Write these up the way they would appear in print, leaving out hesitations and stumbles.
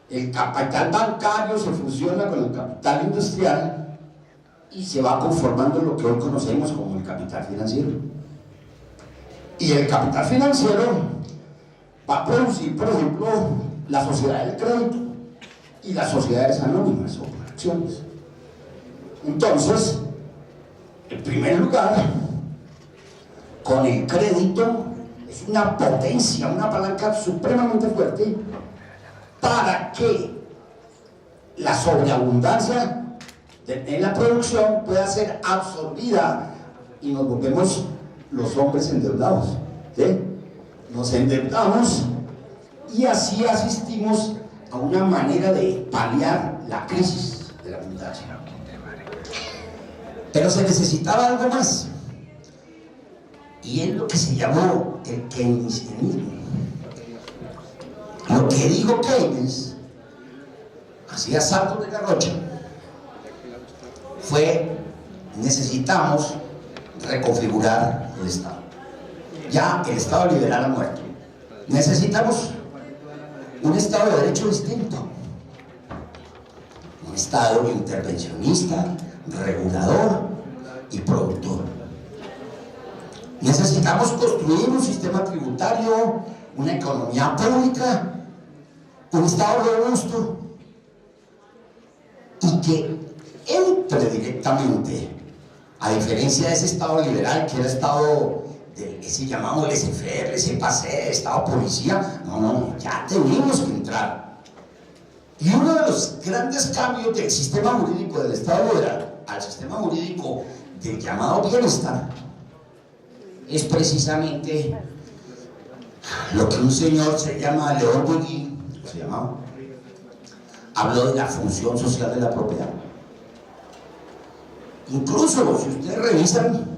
El capital bancario se fusiona con el capital industrial y se va conformando lo que hoy conocemos como el capital financiero. Y el capital financiero va a producir, por ejemplo, la sociedad del crédito y las sociedades anónimas o por acciones. Entonces, en primer lugar, con el crédito es una potencia, una palanca supremamente fuerte para que la sobreabundancia en la producción pueda ser absorbida y nos volvemos los hombres endeudados, ¿sí? Nos endeudamos y así asistimos a una manera de paliar la crisis de la abundancia. Pero se necesitaba algo más, y es lo que se llamó el keynesianismo. Lo que dijo Keynes, hacía saltos de garrocha, fue: necesitamos reconfigurar el Estado. Ya el Estado liberal ha muerto. Necesitamos un Estado de derecho distinto, un Estado intervencionista, regulador y productor. Necesitamos construir un sistema tributario, una economía pública, un Estado robusto y que entre directamente, a diferencia de ese Estado liberal que era Estado de ese llamamos laissez-faire, laissez-passer, Estado policía. No, ya tenemos que entrar. Y uno de los grandes cambios del sistema jurídico del Estado liberal al sistema jurídico del llamado bienestar es precisamente lo que un señor se llama León Bugui, se llamaba, habló de la función social de la propiedad. Incluso si ustedes revisan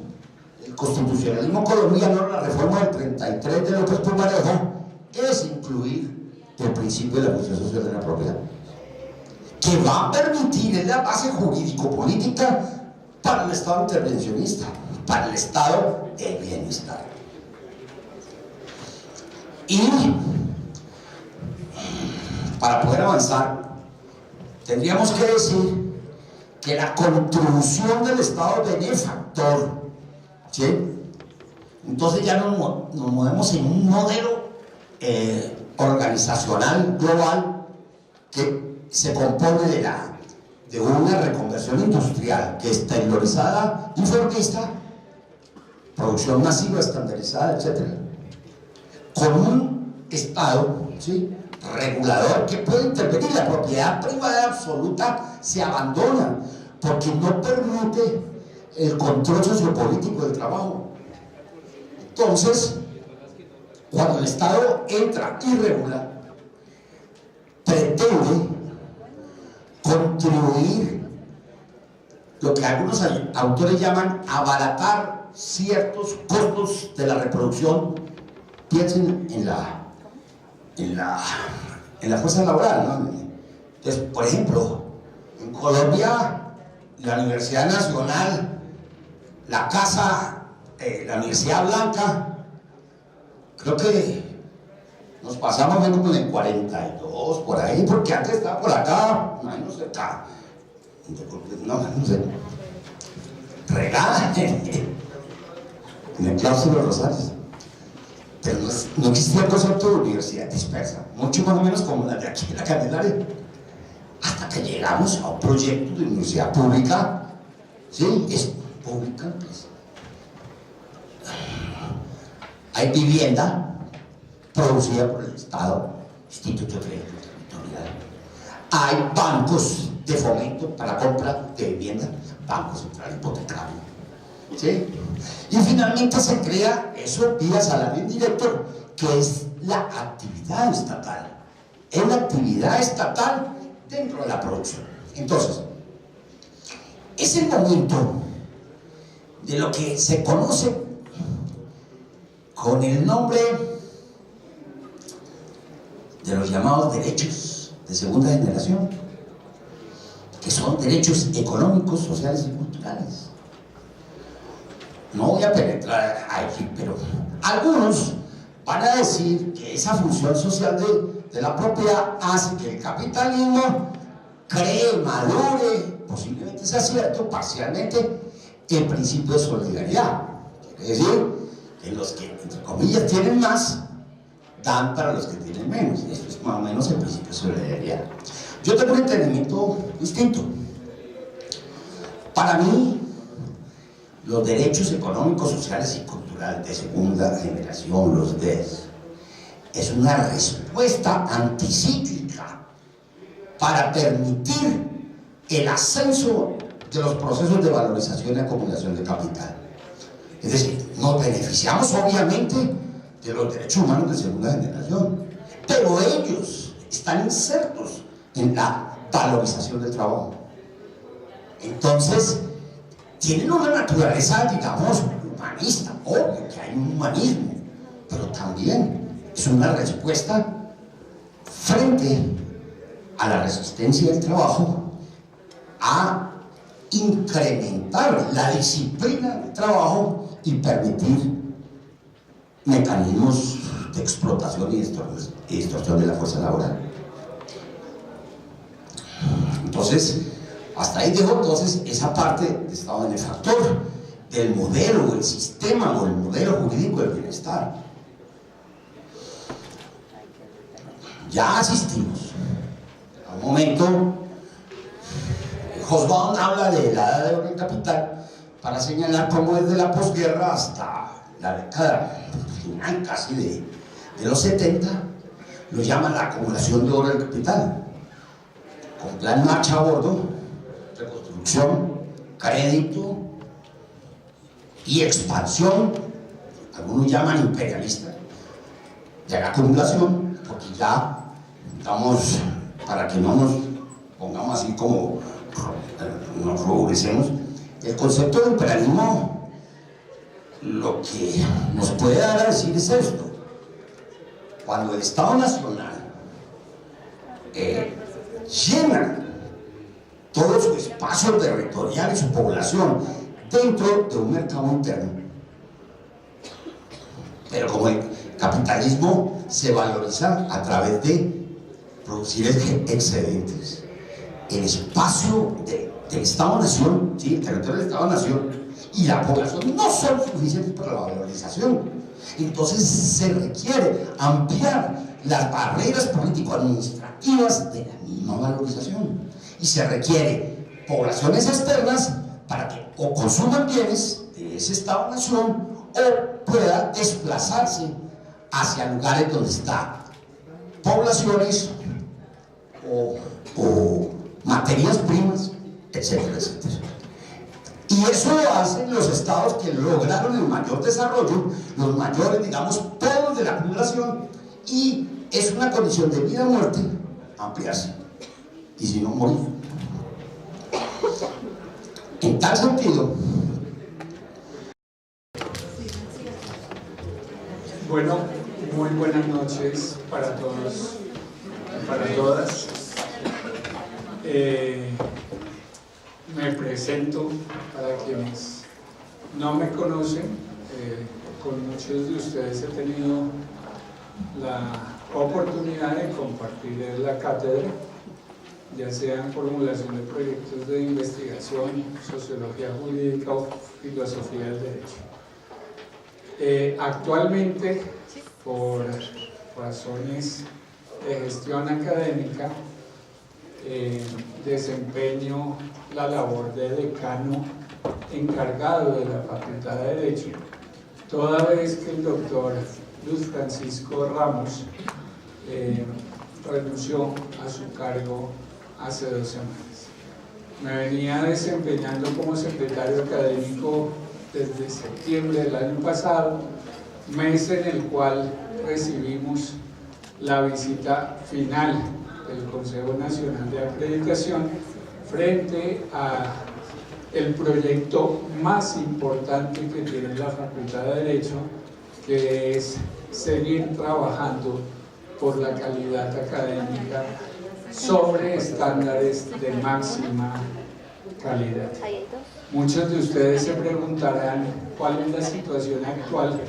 el constitucionalismo colombiano, la reforma del 33 de López Pumarejo es incluir el principio de la función social de la propiedad, que va a permitir, es la base jurídico-política para el Estado intervencionista, para el Estado de bienestar. Y para poder avanzar, tendríamos que decir que la contribución del Estado benefactor, ¿sí? Entonces ya nos movemos en un modelo organizacional global que se compone de una reconversión industrial que es taylorizada y fordista, producción masiva, estandarizada, etc., con un Estado, ¿sí?, regulador que puede intervenir. La propiedad privada absoluta se abandona porque no permite el control sociopolítico del trabajo. Entonces, cuando el Estado entra y regula, pretende contribuir lo que algunos autores llaman abaratar ciertos costos de la reproducción. Piensen en la fuerza laboral, ¿no? Entonces, por ejemplo, en Colombia, la Universidad Nacional, la Casa, la Universidad Blanca, creo que nos pasamos como en el 42, por ahí, porque antes estaba por acá, no sé, acá, no sé, regada en el claustro de los Rosarios. Pero no existía el concepto de universidad dispersa, mucho más o menos como la de aquí en la Candelaria, hasta que llegamos a un proyecto de universidad pública, ¿sí? Es pública, pues. Hay vivienda producida por el Estado, Instituto de Crédito Territorial. Hay bancos de fomento para compra de vivienda, Banco Central Hipotecario, ¿sí? Y finalmente se crea eso vía salario indirecto, que es la actividad estatal. Es la actividad estatal dentro de la producción. Entonces, es el momento de lo que se conoce con el nombre de los llamados derechos de segunda generación, que son derechos económicos, sociales y culturales. No voy a penetrar aquí, pero algunos van a decir que esa función social de la propiedad hace que el capitalismo cree, madure, posiblemente sea cierto, parcialmente, el principio de solidaridad. Quiere decir que los que, entre comillas, tienen más, dan para los que tienen menos. Y esto es más o menos el principio de solidaridad. Yo tengo un entendimiento distinto. Para mí, los derechos económicos, sociales y culturales de segunda generación, los DES, es una respuesta anticíclica para permitir el ascenso de los procesos de valorización y acumulación de capital. Es decir, nos beneficiamos obviamente de los derechos humanos de segunda generación, pero ellos están insertos en la valorización del trabajo. Entonces, tienen una naturaleza, digamos, humanista. Obvio que hay un humanismo, pero también es una respuesta frente a la resistencia del trabajo a incrementar la disciplina del trabajo y permitir mecanismos de explotación y distorsión de la fuerza laboral. Entonces, hasta ahí dejo entonces esa parte de estado benefactor del modelo, el sistema o el modelo jurídico del bienestar. Ya asistimos a un momento. Hobsbawm habla de la edad de oro del capital para señalar cómo desde la posguerra hasta la década final casi de los 70 lo llaman la acumulación de oro del capital, con plan marcha a bordo, reconstrucción, crédito y expansión, algunos llaman imperialista, de la acumulación, porque ya, digamos, para que no nos pongamos así como nos rubricemos, el concepto de imperialismo lo que nos puede dar a decir es esto: cuando el Estado Nacional llena todo su espacio territorial y su población dentro de un mercado interno, pero como el capitalismo se valoriza a través de producir excedentes, el espacio del Estado-Nación, ¿sí? El territorio del Estado-Nación y la población no son suficientes para la valorización. Entonces se requiere ampliar las barreras político-administrativas de la misma valorización y se requiere poblaciones externas para que o consuman bienes de ese Estado-Nación o pueda desplazarse hacia lugares donde están poblaciones o materias primas, etcétera, etcétera. Y eso lo hacen los estados que lograron el mayor desarrollo, los mayores, digamos, polos de la acumulación, y es una condición de vida o muerte ampliarse, y si no, morir. En tal sentido, bueno, muy buenas noches para todos y para todas. Me presento para quienes no me conocen. Con muchos de ustedes he tenido la oportunidad de compartir en la cátedra, ya sea en formulación de proyectos de investigación, sociología jurídica o filosofía del derecho. Actualmente, por razones de gestión académica, desempeño la labor de decano encargado de la Facultad de Derecho, toda vez que el doctor Luz Francisco Ramos renunció a su cargo hace 2 semanas. Me venía desempeñando como secretario académico desde septiembre del año pasado, mes en el cual recibimos la visita final del Consejo Nacional de Acreditación frente a el proyecto más importante que tiene la Facultad de Derecho, que es seguir trabajando por la calidad académica sobre estándares de máxima calidad. Muchos de ustedes se preguntarán cuál es la situación actual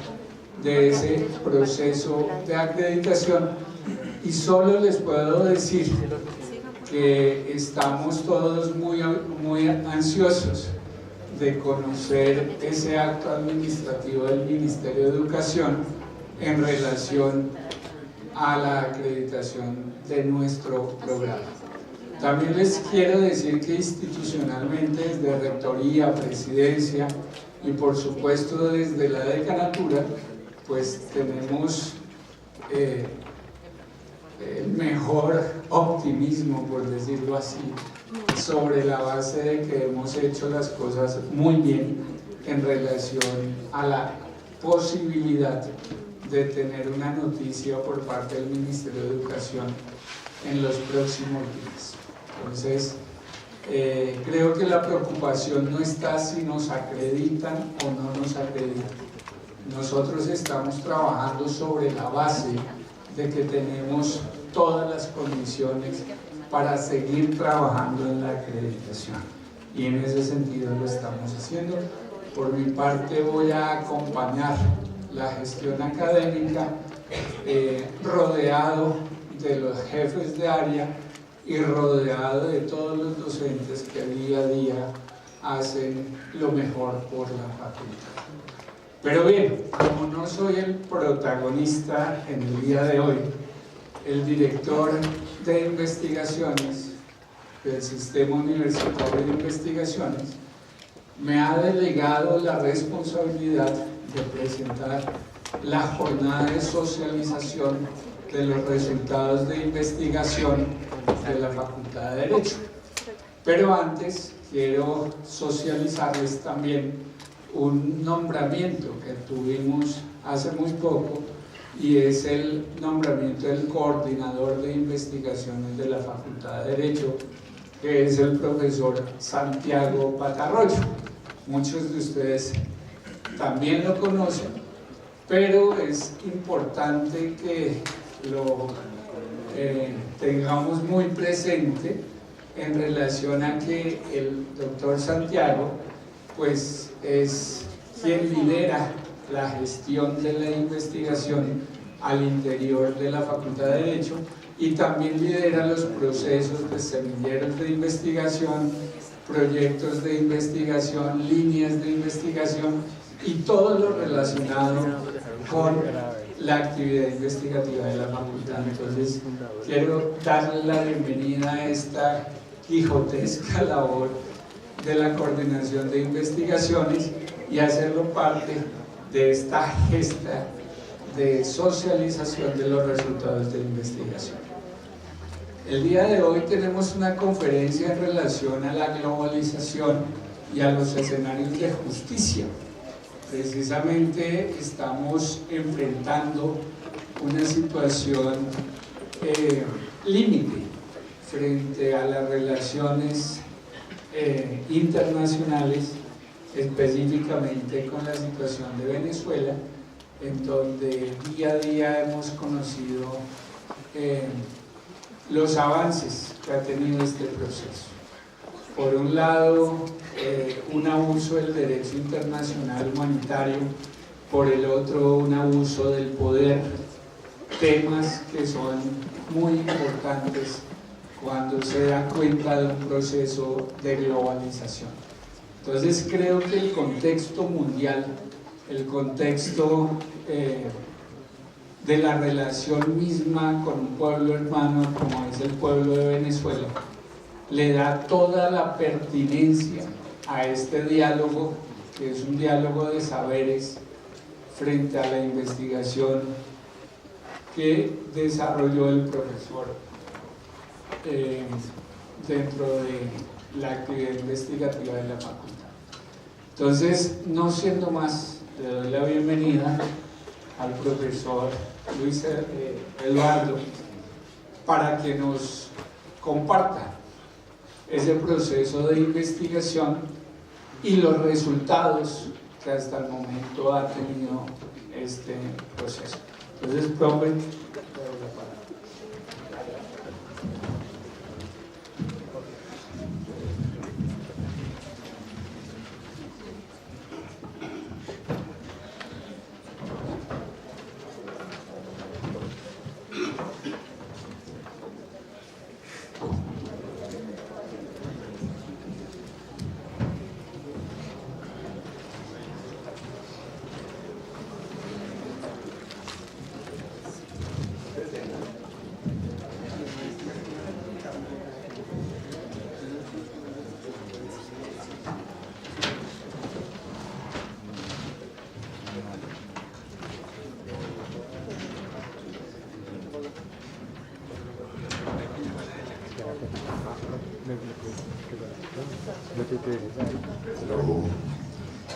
de ese proceso de acreditación, y solo les puedo decir que estamos todos muy ansiosos de conocer ese acto administrativo del Ministerio de Educación en relación a la acreditación de nuestro programa. También les quiero decir que institucionalmente, desde Rectoría, Presidencia y por supuesto desde la Decanatura, pues tenemos el mejor optimismo, por decirlo así, sobre la base de que hemos hecho las cosas muy bien en relación a la posibilidad de tener una noticia por parte del Ministerio de Educación en los próximos días. Entonces, creo que la preocupación no está si nos acreditan o no nos acreditan. Nosotros estamos trabajando sobre la base de que tenemos todas las condiciones para seguir trabajando en la acreditación, y en ese sentido lo estamos haciendo. Por mi parte voy a acompañar la gestión académica rodeado de los jefes de área y rodeado de todos los docentes que día a día hacen lo mejor por la facultad. Pero bien, como no soy el protagonista en el día de hoy, el director de investigaciones del Sistema Universitario de Investigaciones me ha delegado la responsabilidad de presentar la jornada de socialización de los resultados de investigación de la Facultad de Derecho. Pero antes quiero socializarles también un nombramiento que tuvimos hace muy poco, y es el nombramiento del coordinador de investigaciones de la Facultad de Derecho, que es el profesor Santiago Patarroyo. Muchos de ustedes también lo conocen, pero es importante que lo tengamos muy presente en relación a que el doctor Santiago pues es quien lidera la gestión de la investigación al interior de la Facultad de Derecho, y también lidera los procesos de semilleros de investigación, proyectos de investigación, líneas de investigación y todo lo relacionado con la actividad investigativa de la facultad. Entonces, quiero darle la bienvenida a esta quijotesca labor de la coordinación de investigaciones y hacerlo parte de esta gesta de socialización de los resultados de la investigación. El día de hoy tenemos una conferencia en relación a la globalización y a los escenarios de justicia. Precisamente estamos enfrentando una situación límite frente a las relaciones internacionales, específicamente con la situación de Venezuela, en donde día a día hemos conocido los avances que ha tenido este proceso. Por un lado, un abuso del derecho internacional humanitario, por el otro, un abuso del poder, temas que son muy importantes cuando se da cuenta de un proceso de globalización. Entonces creo que el contexto mundial, el contexto de la relación misma con un pueblo hermano como es el pueblo de Venezuela, le da toda la pertinencia a este diálogo, que es un diálogo de saberes frente a la investigación que desarrolló el profesor dentro de la actividad investigativa de la facultad. Entonces, no siendo más, le doy la bienvenida al profesor Luis Eduardo para que nos comparta ese proceso de investigación y los resultados que hasta el momento ha tenido este proceso. Entonces, profe,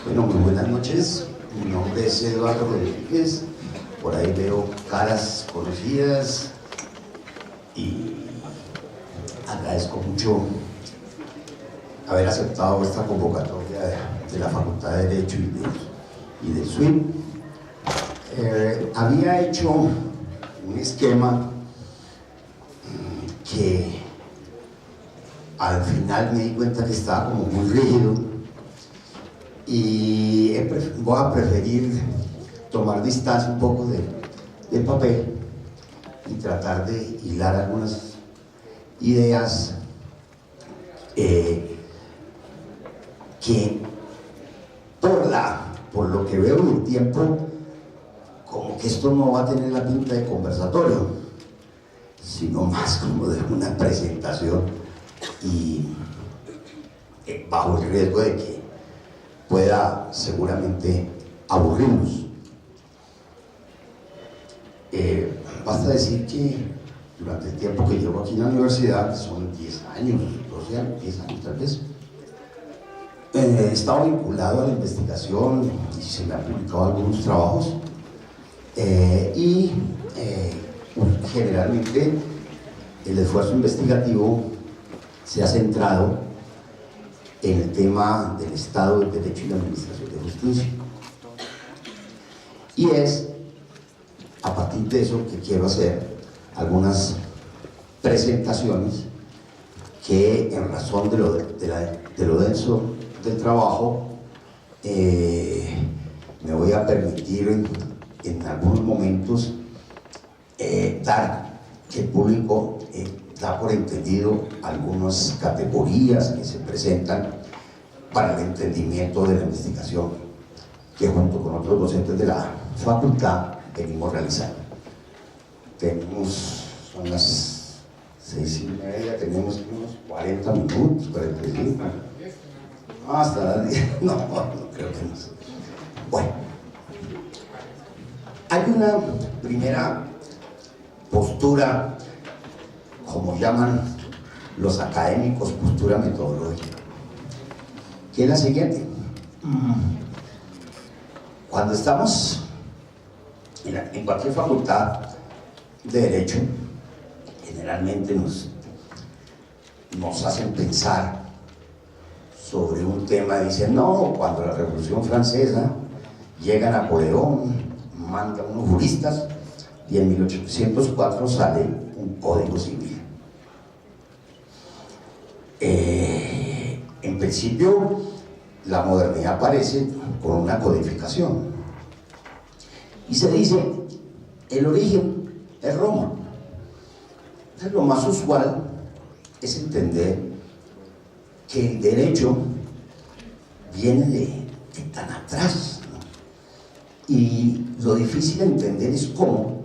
Bueno, muy buenas noches. Mi nombre es Eduardo Rodríguez. Por ahí veo caras conocidas y agradezco mucho haber aceptado esta convocatoria de la Facultad de Derecho y del SUIP. Había hecho un esquema que al final me di cuenta que estaba como muy rígido y voy a preferir tomar distancia un poco del papel y tratar de hilar algunas ideas que por lo que veo en el tiempo, como que esto no va a tener la pinta de conversatorio, sino más como de una presentación y bajo el riesgo de que pueda seguramente aburrirnos. Basta decir que durante el tiempo que llevo aquí en la universidad, que son 10 años, 12 años, 10 años tal vez, he estado vinculado a la investigación y se me han publicado algunos trabajos generalmente el esfuerzo investigativo se ha centrado en el tema del Estado del Derecho y la Administración de Justicia, y es a partir de eso que quiero hacer algunas presentaciones que, en razón de lo denso del trabajo, me voy a permitir en algunos momentos dar que el público da por entendido algunas categorías que se presentan para el entendimiento de la investigación que junto con otros docentes de la facultad venimos realizando. Son las 6:30, tenemos unos 40 minutos, 45. Hasta las 10, no creo que no. Bueno, hay una primera postura, como llaman los académicos, postura metodológica, que es la siguiente. Cuando estamos en cualquier facultad de Derecho, generalmente nos hacen pensar sobre un tema. Dicen, no, cuando la Revolución Francesa llega Napoleón, manda unos juristas y en 1804 sale un código civil. En principio, la modernidad aparece con una codificación y se dice, el origen es Roma. Entonces, lo más usual es entender que el derecho viene de tan atrás, ¿no? Y lo difícil de entender es cómo,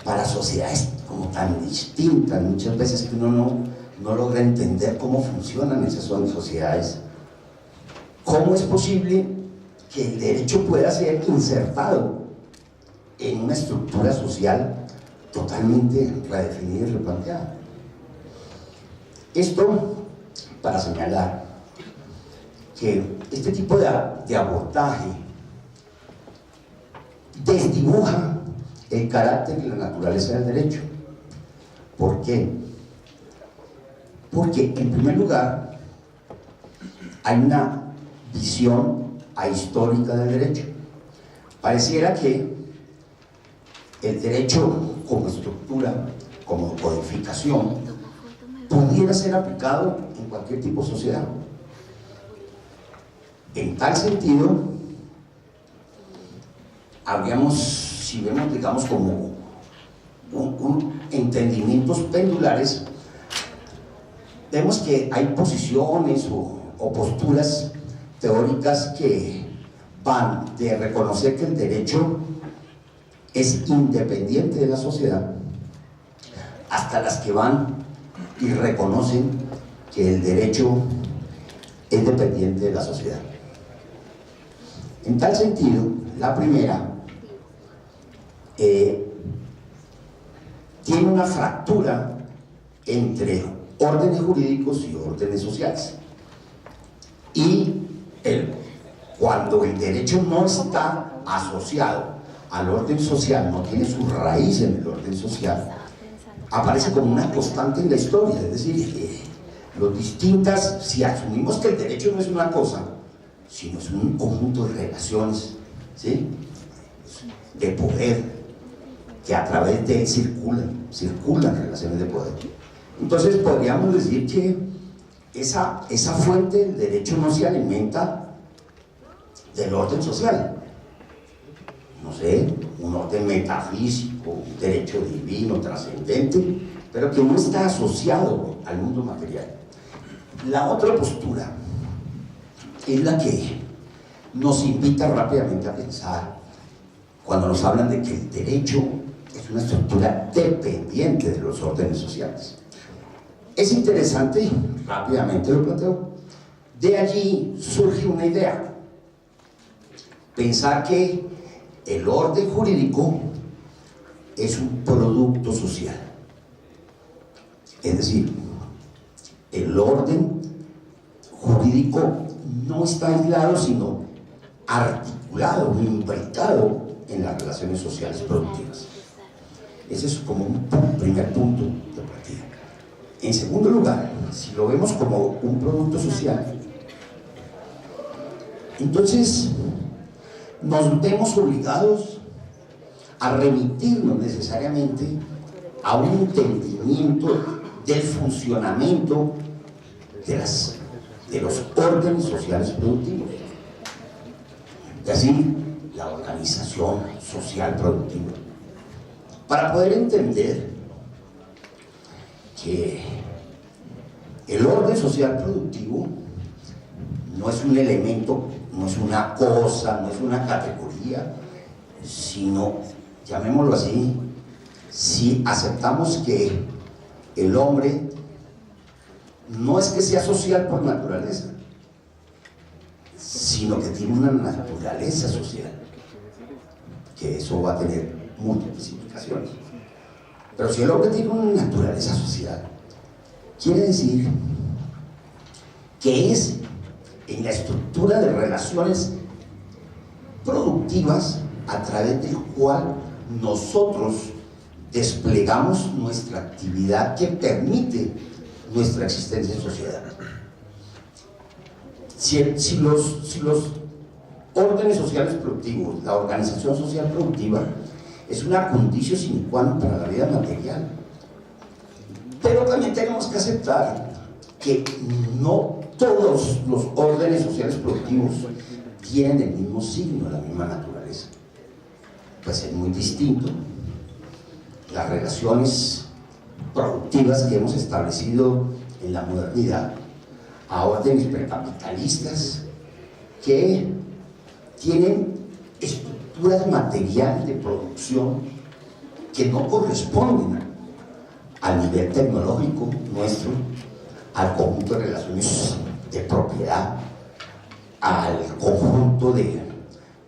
para sociedades como tan distintas, muchas veces que uno no logra entender cómo funcionan esas sociedades, cómo es posible que el derecho pueda ser insertado en una estructura social totalmente redefinida y replanteada. Esto para señalar que este tipo de abordaje desdibuja el carácter y la naturaleza del derecho. ¿Por qué? Porque, en primer lugar, hay una visión ahistórica del derecho. Pareciera que el derecho como estructura, como codificación, pudiera ser aplicado en cualquier tipo de sociedad. En tal sentido, si vemos, digamos, como entendimientos pendulares, vemos que hay posiciones o posturas teóricas que van de reconocer que el derecho es independiente de la sociedad, hasta las que van y reconocen que el derecho es dependiente de la sociedad. En tal sentido, la primera tiene una fractura entre órdenes jurídicos y órdenes sociales. Cuando el derecho no está asociado al orden social, no tiene su raíz en el orden social, aparece como una constante en la historia. Es decir, si asumimos que el derecho no es una cosa, sino es un conjunto de relaciones, ¿sí?, de poder, que a través de él circulan relaciones de poder. Entonces podríamos decir que esa fuente del derecho no se alimenta del orden social, no sé, un orden metafísico, un derecho divino, trascendente, pero que no está asociado al mundo material. La otra postura es la que nos invita rápidamente a pensar cuando nos hablan de que el derecho es una estructura dependiente de los órdenes sociales. Es interesante, rápidamente lo planteo, de allí surge una idea: pensar que el orden jurídico es un producto social. Es decir, el orden jurídico no está aislado, sino articulado, imbricado en las relaciones sociales productivas. Ese es como un primer punto de partida. En segundo lugar, si lo vemos como un producto social, entonces nos vemos obligados a remitirnos necesariamente a un entendimiento del funcionamiento de los órdenes sociales productivos, es decir, la organización social productiva, para poder entender que el orden social productivo no es un elemento, no es una cosa, no es una categoría, sino, llamémoslo así, si aceptamos que el hombre no es que sea social por naturaleza, sino que tiene una naturaleza social, que eso va a tener múltiples implicaciones. Pero si el hombre tiene una naturaleza social, quiere decir que es en la estructura de relaciones productivas a través del cual nosotros desplegamos nuestra actividad que permite nuestra existencia en sociedad. Si los órdenes sociales productivos, la organización social productiva, es una condición sine qua non para la vida material, pero también tenemos que aceptar que no todos los órdenes sociales productivos tienen el mismo signo, la misma naturaleza. Pues es muy distinto las relaciones productivas que hemos establecido en la modernidad a órdenes precapitalistas que tienen estructuras materiales de producción que no corresponden al nivel tecnológico nuestro, al conjunto de relaciones de propiedad, al conjunto de,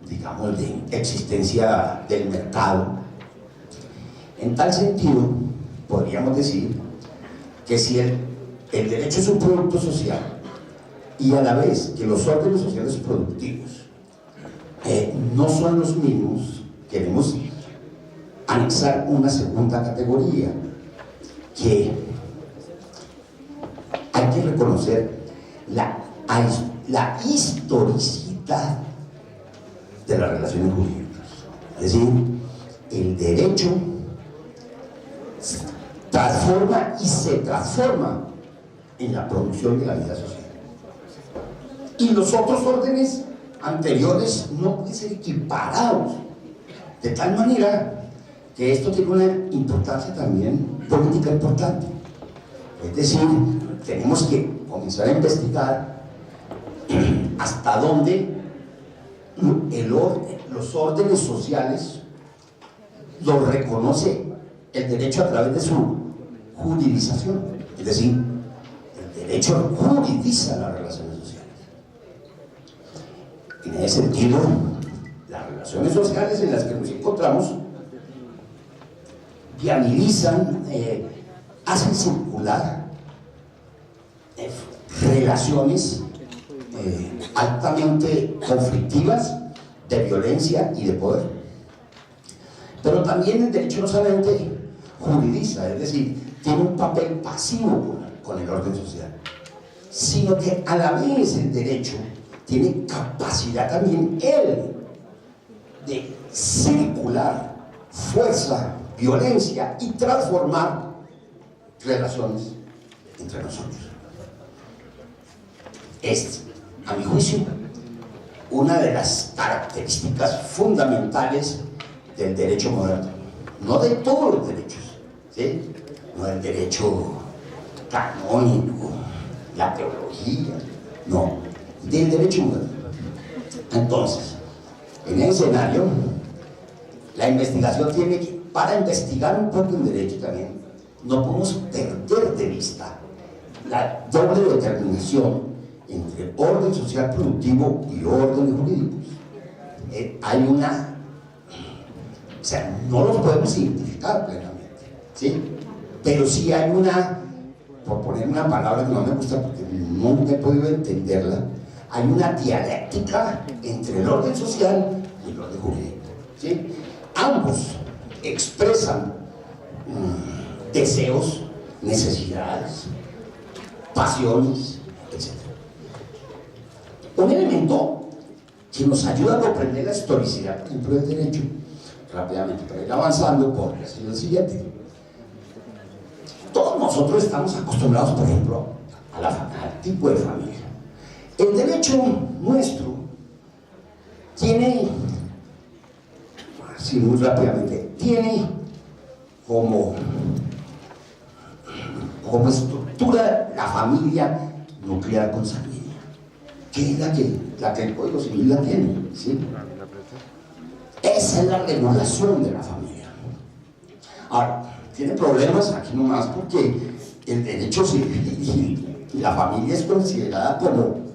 digamos, de existencia del mercado. En tal sentido, podríamos decir que si el derecho es un producto social y a la vez que los órdenes sociales productivos no son los mismos, queremos anexar una segunda categoría, que hay que reconocer la historicidad de las relaciones jurídicas. Es decir, el derecho transforma y se transforma en la producción de la vida social. Y los otros órdenes anteriores no pueden ser equiparados, de tal manera que esto tiene una importancia también política importante. Es decir, tenemos que comenzar a investigar hasta dónde los órdenes sociales los reconoce el derecho a través de su juridización. Es decir, el derecho juridiza las relaciones sociales. En ese sentido, las relaciones sociales en las que nos encontramos viabilizan, hacen circular relaciones altamente conflictivas, de violencia y de poder. Pero también el derecho no solamente juridiza, es decir, tiene un papel pasivo con el orden social, sino que a la vez el derecho tiene capacidad también él de circular fuerza, violencia y transformar relaciones entre nosotros. Es, a mi juicio, una de las características fundamentales del derecho moderno, no de todos los derechos, ¿sí? No del derecho canónico, la teología, no, del derecho moderno. Entonces, en el escenario, la investigación tiene que, para investigar un poco en derecho también, no podemos perder de vista la doble determinación entre orden social productivo y orden jurídico. Hay una, o sea, no los podemos identificar plenamente, ¿sí? Pero sí hay una, por poner una palabra que no me gusta porque nunca he podido entenderla, hay una dialéctica entre el orden social y el orden jurídico, ¿sí? Ambos expresan deseos, necesidades, pasiones, etc. Un elemento que nos ayuda a comprender la historicidad, por ejemplo, del derecho, rápidamente, para ir avanzando, podría ser el siguiente. Todos nosotros estamos acostumbrados, por ejemplo, al tipo de familia. El derecho nuestro tiene, así muy rápidamente, tiene como estructura la familia nuclear consanguínea, que es la que el Código Civil la tiene, ¿sí? Esa es la regulación de la familia. Ahora, tiene problemas aquí nomás porque el derecho civil y la familia es considerada como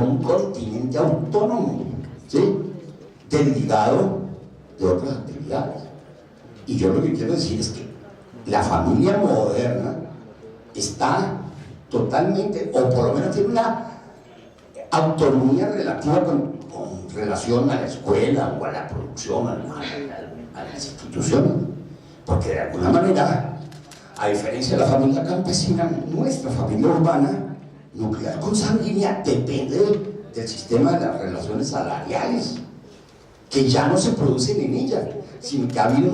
un continente autónomo, ¿sí? Desligado de otras actividades. Y yo lo que quiero decir es que la familia moderna está totalmente, o por lo menos tiene una autonomía relativa con relación a la escuela o a la producción, a las instituciones, porque de alguna manera, a diferencia de la familia campesina, nuestra familia urbana nuclear consanguínea depende del sistema de las relaciones salariales, que ya no se producen en ella, sino que ha habido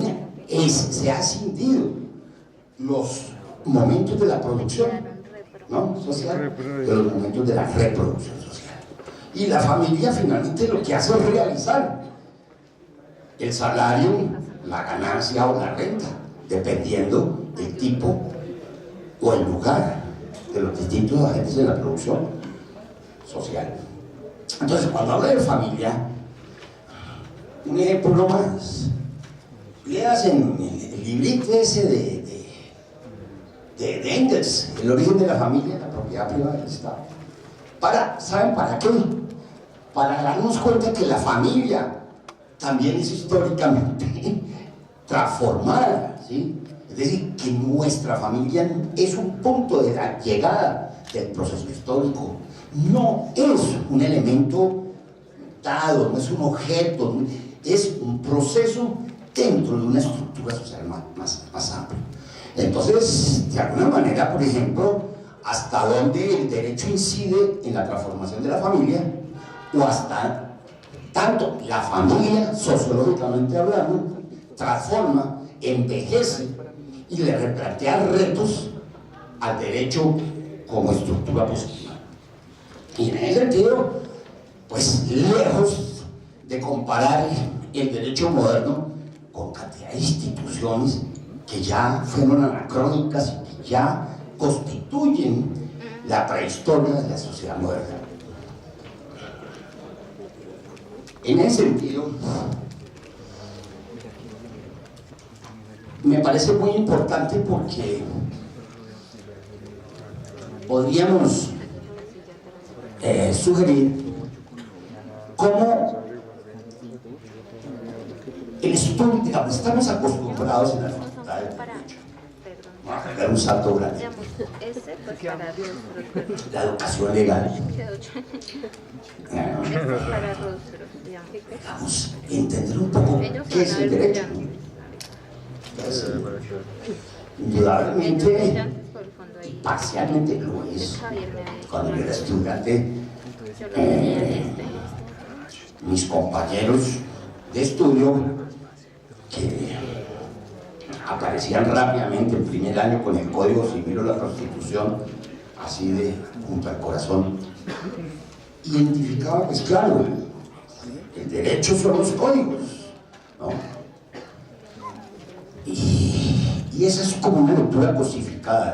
se ha escindido los momentos de la producción, ¿no? social, de los momentos de la reproducción social. Y la familia finalmente lo que hace es realizar el salario, la ganancia o la renta, dependiendo del tipo o el lugar de los distintos agentes de la producción social. Entonces, cuando hablo de familia, un ejemplo más, leas en el librito ese de Engels, El origen de la familia y la propiedad privada del Estado. ¿Saben para qué? Para darnos cuenta que la familia también es históricamente transformada, ¿sí? Es decir, que nuestra familia es un punto de la llegada del proceso histórico, no es un elemento dado, no es un objeto, es un proceso dentro de una estructura social más amplia. Entonces, de alguna manera, por ejemplo, hasta dónde el derecho incide en la transformación de la familia, o hasta tanto la familia, sociológicamente hablando, transforma, envejece y le replantea retos al derecho como estructura positiva. Y en ese sentido, pues lejos de comparar el derecho moderno con cantidad de instituciones que ya fueron anacrónicas y que ya constituyen la prehistoria de la sociedad moderna. En ese sentido, me parece muy importante porque podríamos sugerir cómo el estudio, digamos, estamos acostumbrados en la facultad de Derecho, vamos a pegar un salto grande, para rostros. La educación legal. Esto es para rostros, digamos. Vamos a entender un poco qué es el derecho. Indudablemente, y parcialmente lo es. Cuando yo era estudiante, mis compañeros de estudio que aparecían rápidamente el primer año con el Código Civil o la Constitución, así de junto al corazón, identificaban, pues claro, el derecho son los códigos, ¿no? Y esa es como una lectura cosificada.